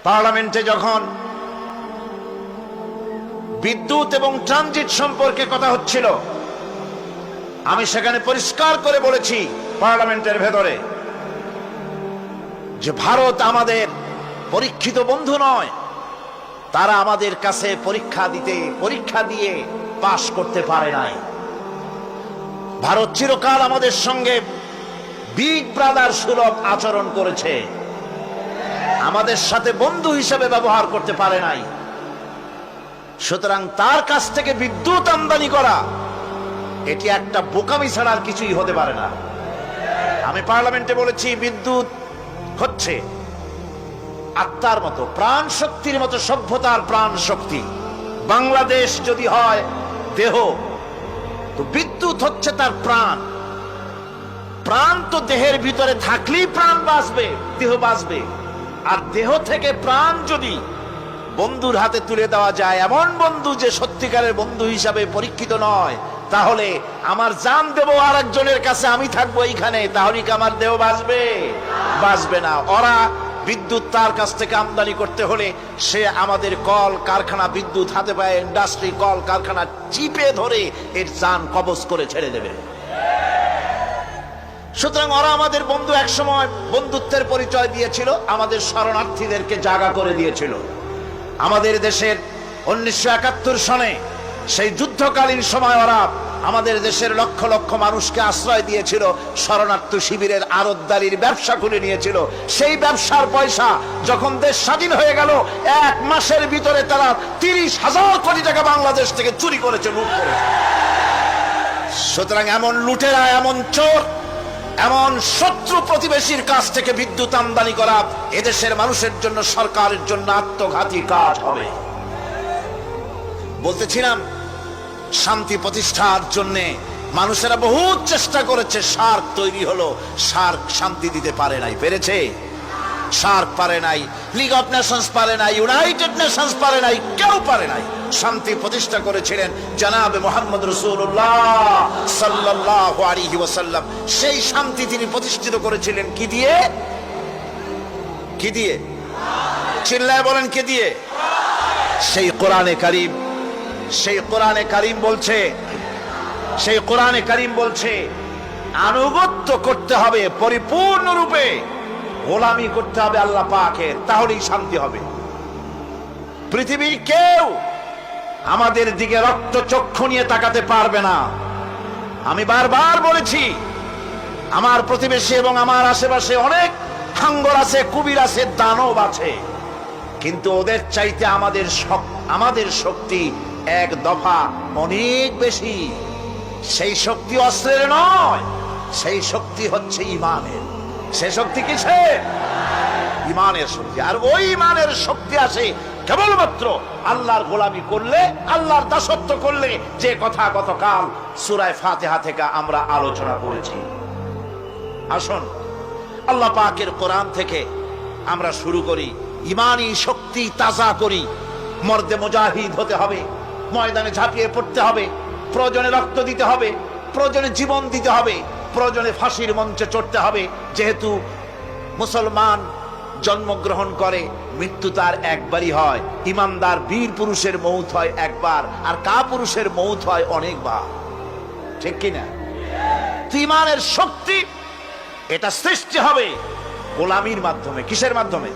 পার্লামেন্টে যখন বিদ্যুৎ এবং ট্রানজিট সম্পর্কে কথা হচ্ছিল, আমি সেখানে পরিষ্কার করে বলেছি পার্লামেন্টের ভেতরে যে ভারত আমাদের পরীক্ষিত বন্ধু নয়। তারা আমাদের কাছে পরীক্ষা দিয়ে পাশ করতে পারে নাই। ভারত চিরকাল আমাদের সঙ্গে বিগ ব্রাদার সুলভ আচরণ করেছে, আমাদের সাথে বন্ধু হিসেবে ব্যবহার করতে পারে নাই। সুতরাং তার কাছ থেকে বিদ্যুৎ আমদানি করা এটি একটা বোকামি ছাড়া আর কিছুই হতে পারে না। আমি পার্লামেন্টে বলেছি, বিদ্যুৎ হচ্ছে আত্মার মতো, প্রাণ শক্তির মতো, সভ্যতার প্রাণ শক্তি। বাংলাদেশ যদি হয় দেহ, তো বিদ্যুৎ হচ্ছে তার প্রাণ। প্রাণ তো দেহের ভিতরে থাকলেই প্রাণ বাঁচবে, দেহ বাঁচবে। আর দেহ থেকে প্রাণ যদি বন্ধুর হাতে তুলে দেওয়া যায়, এমন বন্ধু যে সত্যিকারের বন্ধু হিসাবে পরীক্ষিত নয়, তাহলে আমার জান দেব আর একজনের কাছে, আমি থাকবো এইখানে, তাহলে কি আমার দেহ বাঁচবে? বাঁচবে না। ওরা বিদ্যুৎ তার কাছ থেকে আমদানি করতে হলে সে আমাদের কল কারখানা, বিদ্যুৎ হাতে পায়ে ইন্ডাস্ট্রি, কল কারখানা চিপে ধরে এর জান কবজ করে ছেড়ে দেবে। সুতরাং ওরা আমাদের বন্ধু, এক সময় বন্ধুত্বের পরিচয় দিয়েছিল, আমাদের শরণার্থীদেরকে জায়গা করে দিয়েছিল। আমাদের দেশের 1971 সনে সেই যুদ্ধকালীন সময় ওরা আমাদের দেশের লক্ষ লক্ষ মানুষকে আশ্রয় দিয়েছিল, শরণার্থী শিবিরের আড়তদারির ব্যবসা খুলে নিয়েছিল। সেই ব্যবসার পয়সা যখন দেশ স্বাধীন হয়ে গেল, 1 মাসের ভিতরে তারা 30,000 কোটি টাকা বাংলাদেশ থেকে চুরি করেছে, লুট করেছে। সুতরাং এমন লুটেরা, এমন চোর, এমন শত্রু প্রতিবেশীর কাছ থেকে বিদ্যুৎ আমদানি করা এদেশের মানুষের জন্য, সরকারের জন্য আত্মঘাতী কাজ হবে। বলতেছিলাম, শান্তি প্রতিষ্ঠার জন্য মানুষেরা বহু চেষ্টা করেছে, সার্ক তৈরি হলো, সার্ক শান্তি দিতে পারে নাই। পেরেছে? সার্ক পারে নাই, লিগ অফ নেশনস পারে নাই, ইউনাইটেড নেশনস পারে নাই, কেউ পারে নাই। শান্তি প্রতিষ্ঠা করেছিলেন জনাবে মুহাম্মদ রাসূলুল্লাহ সাল্লাল্লাহু আলাইহি ওয়াসাল্লাম। সেই শান্তি তিনি প্রতিষ্ঠিত করেছিলেন কি দিয়ে? কি দিয়ে? চিল্লায় বলেন, কে দিয়ে? সেই কোরআনে কারীম, সেই কোরআনে কারীম বলছে, সেই কোরআনে কারীম বলছে আনুগত্য করতে হবে পরিপূর্ণরূপে, গোলামি করতে হবে আল্লাহ পাকের, তাহলেই শান্তি হবে। পৃথিবীর কেউ আমাদের দিকে রক্ত চক্ষু নিয়ে তাকাতে পারবে না। আমি বারবার বলেছি, আমার প্রতিবেশী এবং আমার আশেপাশে অনেক হাঙ্গর আছে, কুবির আছে, দানব আছে, কিন্তু ওদের চাইতে আমাদের শক্তি এক দফা অনেক বেশি। সেই শক্তি অস্ত্রের নয়, সেই শক্তি হচ্ছে ইমানের। সে শক্তি কিসের? ইমানের শক্তি। আর ওই ইমানের শক্তি আসে কেবলমাত্র আল্লাহর গোলামি করলে, আল্লাহর দাসত্ব করলে, যে কথা গতকাল সূরা ফাতিহা থেকে আমরা আলোচনা করেছি। আসুন আল্লাহ পাকের কোরআন থেকে আমরা শুরু করি, ইমানি শক্তি তাজা করি। মর্দে মুজাহিদ হতে হবে, ময়দানে ঝাঁপিয়ে পড়তে হবে, প্রয়োজনে রক্ত দিতে হবে, প্রয়োজনে জীবন দিতে হবে, প্রয়োজনে ফাঁসির মঞ্চে চড়তে হবে। যেহেতু মুসলমান জন্মগ্রহণ করে, মৃত্যু তার একবারই হয়। ইমানদার বীর পুরুষের মৌত হয় একবার, আর কাপুরুষের মৌত হয় অনেকবার। ঠিক কিনা? ইমানের শক্তি এটা সৃষ্টি হবে গোলামির মাধ্যমে। কিসের মাধ্যমে?